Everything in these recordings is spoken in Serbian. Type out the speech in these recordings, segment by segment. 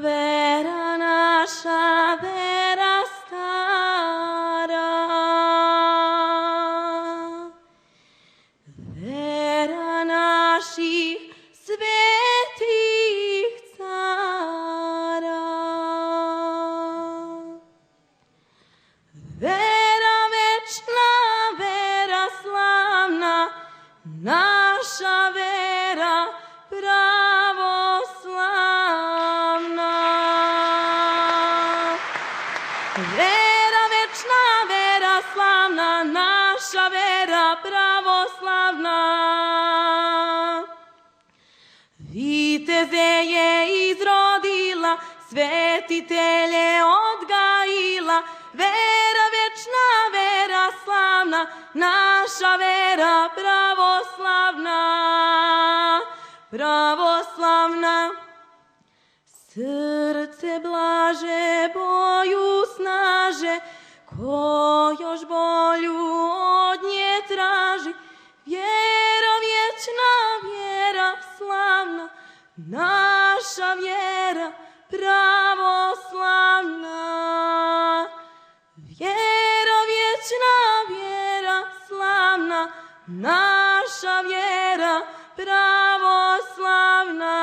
vera naša, vera stara, vera naših svetih cara, vera večna, vera slavna, naša vera pravoslavna. Vera večna, vera slavna, naša vera pravoslavna. Viteze je izrodila, svetitelje odgajila, vera večna, vera slavna, naša vera pravoslavna. Pravoslavna. Srce blaže, boju snaže, ko još bolju od nje traži, vjera vječna, vjera slavna, naša vjera pravoslavna. Vjera vječna, vjera slavna, naša vjera pravoslavna.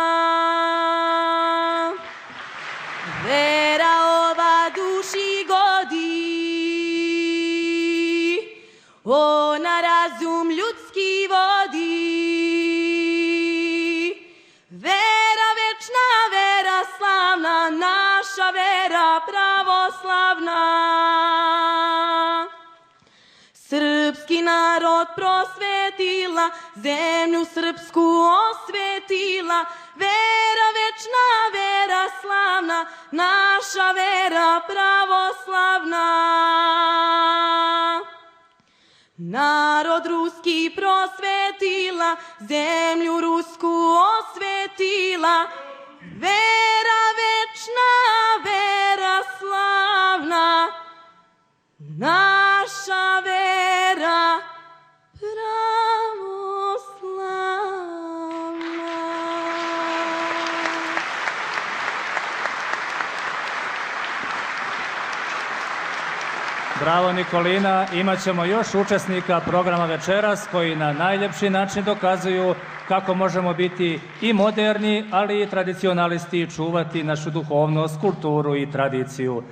Vera ova duši godi, ona razum ljudski vodi. Vera večna, vera slavna, naša vera pravoslavna. Srpski narod prosvetila, zemlju srpsku osvetila, vera večna, vera slavna, naša vera pravoslavna. Narod ruski prosvetila, zemlju rusku osvetila, vera večna, vera slavna, naša vera pravoslavna. Bravo Nikolina, imat ćemo još učesnika programa večeras koji na najljepši način dokazuju kako možemo biti i moderni, ali i tradicionalisti i čuvati našu duhovnost, kulturu i tradiciju.